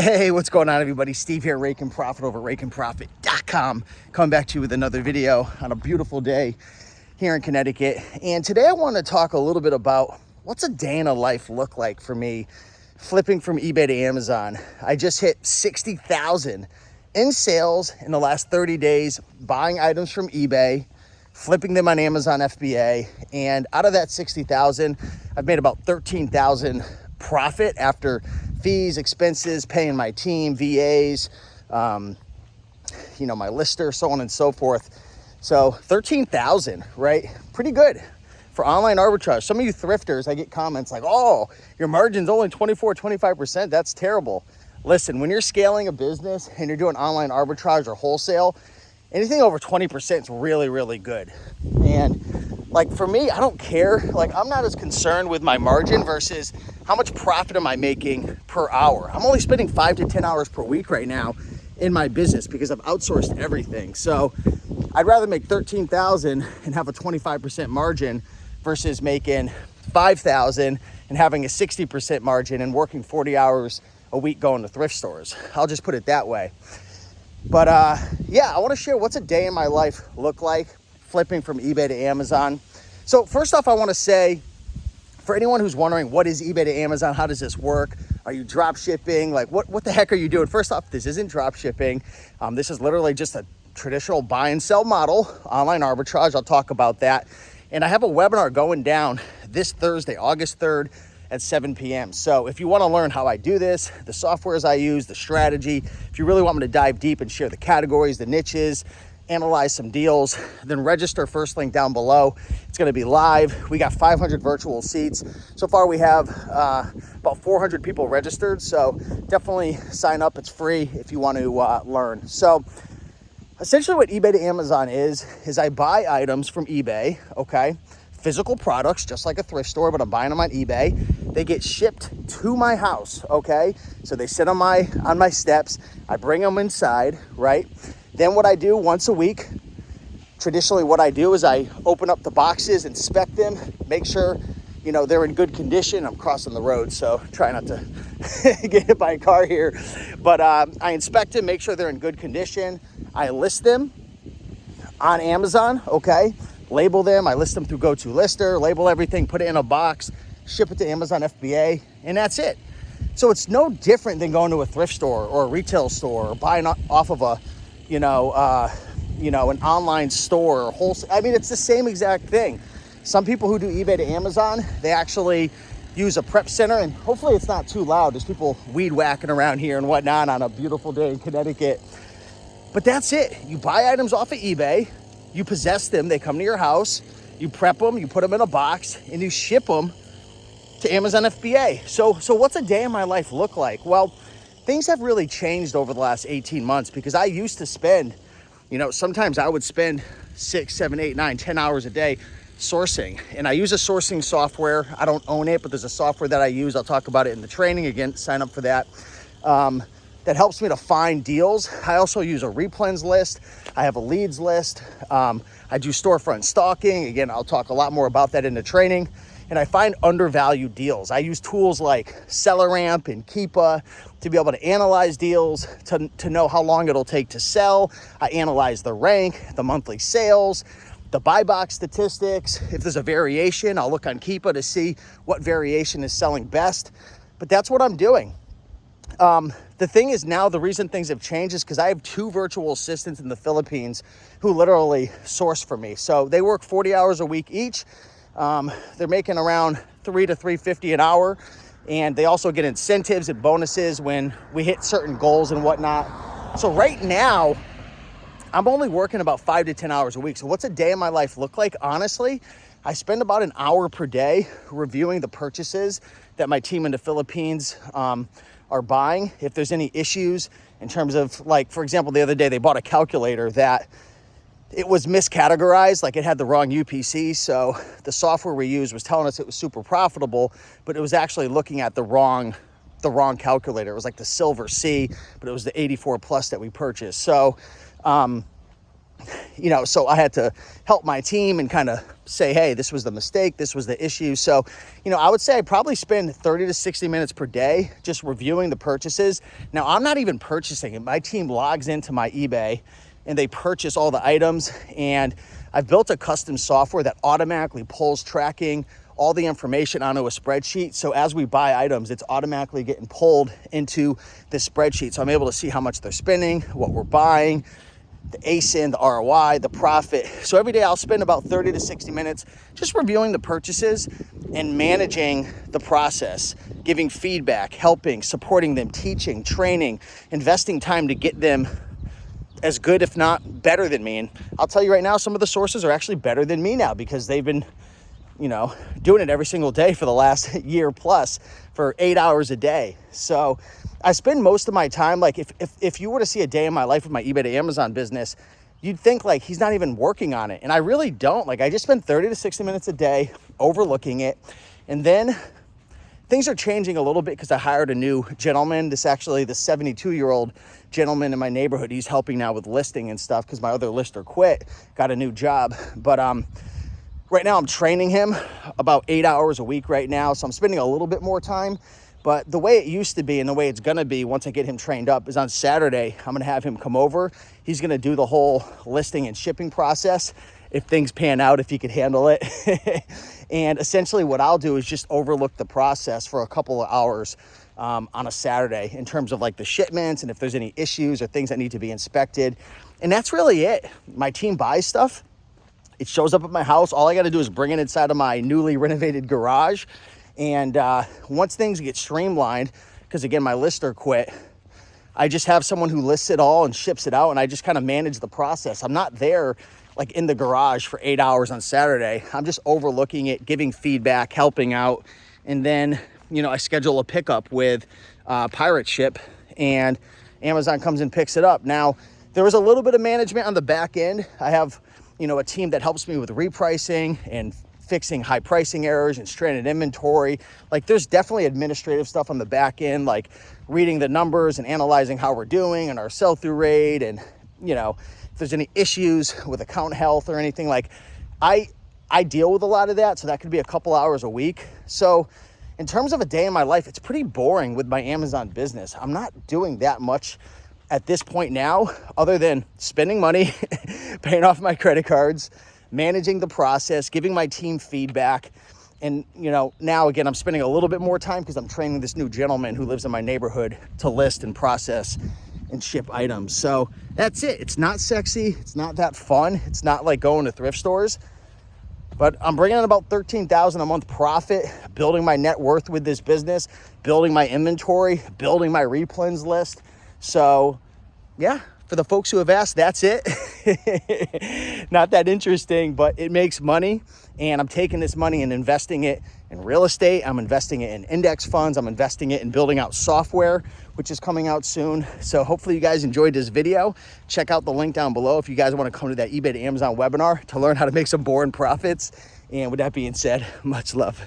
Hey, what's going on, everybody? Steve here, Rake and Profit over at rakeandprofit.com. Coming back to you with another video on a beautiful day here in Connecticut. And today I want to talk a little bit about what's a day in a life look like for me flipping from eBay to Amazon. I just hit 60,000 in sales in the last 30 days, buying items from eBay, flipping them on Amazon FBA. And out of that 60,000, I've made about 13,000 profit after fees, expenses, paying my team, VAs, my lister, so on and so forth. So 13,000, right? Pretty good for online arbitrage. Some of you thrifters, I get comments like, oh, your margin's only 25%. That's terrible. Listen, when you're scaling a business and you're doing online arbitrage or wholesale, anything over 20% is really, really good. And like for me, I don't care. Like I'm not as concerned with my margin versus how much profit am I making per hour. I'm only spending 5 to 10 hours per week right now in my business because I've outsourced everything. So I'd rather make 13,000 and have a 25% margin versus making 5,000 and having a 60% margin and working 40 hours a week going to thrift stores. I'll just put it that way. But I want to share what's a day in my life look like flipping from eBay to Amazon. So first off, I want to say, for anyone who's wondering, what is eBay to Amazon? How does this work? Are you drop shipping? Like what the heck are you doing? First off, this isn't drop shipping. This is literally just a traditional buy and sell model, online arbitrage. I'll talk about that. And I have a webinar going down this Thursday, August 3rd at 7 p.m. So if you want to learn how I do this, the softwares I use, the strategy, if you really want me to dive deep and share the categories, the niches, analyze some deals, then register, first link down below. It's going to be live. We got 500 virtual seats. So far we have about 400 people registered. So definitely sign up. It's free if you want to learn. So essentially what eBay to Amazon is I buy items from eBay, okay? Physical products, just like a thrift store, but I'm buying them on eBay. They get shipped to my house, okay? So they sit on my steps. I bring them inside, right? Then what I do once a week, traditionally what I do is I open up the boxes, inspect them, make sure, they're in good condition. I'm crossing the road, so try not to get hit by a car here. But I inspect them, make sure they're in good condition. I list them on Amazon, okay? Label them. I list them through GoToLister, label everything, put it in a box, ship it to Amazon FBA, and that's it. So it's no different than going to a thrift store or a retail store or buying off of an online store or wholesale. I mean, it's the same exact thing. Some people who do eBay to Amazon, they actually use a prep center, and hopefully it's not too loud. There's people weed whacking around here and whatnot on a beautiful day in Connecticut. But that's it. You buy items off of eBay, you possess them, they come to your house, you prep them, you put them in a box, and you ship them to Amazon FBA. So what's a day in my life look like? Well, things have really changed over the last 18 months because I used to spend, sometimes I would spend 6, 7, 8, 9, 10 hours a day sourcing. And I use a sourcing software. I don't own it, but there's a software that I use. I'll talk about it in the training. Again, sign up for that. That helps me to find deals. I also use a replens list. I have a leads list. I do storefront stalking. Again, I'll talk a lot more about that in the training. And I find undervalued deals. I use tools like SellerAmp and Keepa to be able to analyze deals, to know how long it'll take to sell. I analyze the rank, the monthly sales, the buy box statistics. If there's a variation, I'll look on Keepa to see what variation is selling best. But that's what I'm doing. The thing is now, the reason things have changed is because I have 2 virtual assistants in the Philippines who literally source for me. So they work 40 hours a week each. They're making around $300 to $350 an hour. And they also get incentives and bonuses when we hit certain goals and whatnot. So right now, I'm only working about 5 to 10 hours a week. So what's a day in my life look like? Honestly, I spend about an hour per day reviewing the purchases that my team in the Philippines are buying. If there's any issues in terms of, like, for example, the other day they bought a calculator that it was miscategorized, like it had the wrong UPC. So the software we used was telling us it was super profitable, but it was actually looking at the wrong calculator. It was like the Silver C, but it was the 84 Plus that we purchased. So so I had to help my team and kind of say, hey, this was the mistake, this was the issue. So, I would say I probably spend 30 to 60 minutes per day just reviewing the purchases. Now, I'm not even purchasing it. My team logs into my eBay and they purchase all the items, and I've built a custom software that automatically pulls tracking all the information onto a spreadsheet. So as we buy items, it's automatically getting pulled into this spreadsheet. So I'm able to see how much they're spending, what we're buying, the ASIN, the ROI, the profit. So every day I'll spend about 30 to 60 minutes just reviewing the purchases and managing the process, giving feedback, helping, supporting them, teaching, training, investing time to get them as good, if not better than me. And I'll tell you right now, some of the sources are actually better than me now because they've been, doing it every single day for the last year plus for 8 hours a day. So I spend most of my time, like if you were to see a day in my life with my eBay to Amazon business, you'd think like he's not even working on it. And I really don't. Like I just spend 30 to 60 minutes a day overlooking it. And then things are changing a little bit because I hired a new gentleman. This 72-year-old gentleman in my neighborhood. He's helping now with listing and stuff because my other lister quit, got a new job. But right now I'm training him about 8 hours a week right now. So I'm spending a little bit more time. But the way it used to be and the way it's going to be once I get him trained up is on Saturday, I'm going to have him come over. He's going to do the whole listing and shipping process if things pan out, if he could handle it. And essentially what I'll do is just overlook the process for a couple of hours on a Saturday in terms of like the shipments and if there's any issues or things that need to be inspected. And that's really it. My team buys stuff. It shows up at my house. All I got to do is bring it inside of my newly renovated garage. And once things get streamlined, because again, my lister quit, I just have someone who lists it all and ships it out. And I just kind of manage the process. I'm not there like in the garage for 8 hours on Saturday. I'm just overlooking it, giving feedback, helping out. And then, I schedule a pickup with Pirate Ship and Amazon comes and picks it up. Now, there was a little bit of management on the back end. I have a team that helps me with repricing and fixing high pricing errors and stranded inventory. Like there's definitely administrative stuff on the back end, like reading the numbers and analyzing how we're doing and our sell-through rate. And, if there's any issues with account health or anything, like I deal with a lot of that. So that could be a couple hours a week. So in terms of a day in my life, it's pretty boring with my Amazon business. I'm not doing that much at this point now, other than spending money, paying off my credit cards, managing the process, giving my team feedback. And, now again, I'm spending a little bit more time because I'm training this new gentleman who lives in my neighborhood to list and process and ship items. So that's it. It's not sexy. It's not that fun. It's not like going to thrift stores, but I'm bringing in about $13,000 a month profit, building my net worth with this business, building my inventory, building my replens list. So yeah, for the folks who have asked, that's it. Not that interesting, but it makes money. And I'm taking this money and investing it in real estate. I'm investing it in index funds. I'm investing it in building out software, which is coming out soon. So hopefully you guys enjoyed this video. Check out the link down below if you guys want to come to that eBay to Amazon webinar to learn how to make some boring profits. And with that being said, much love.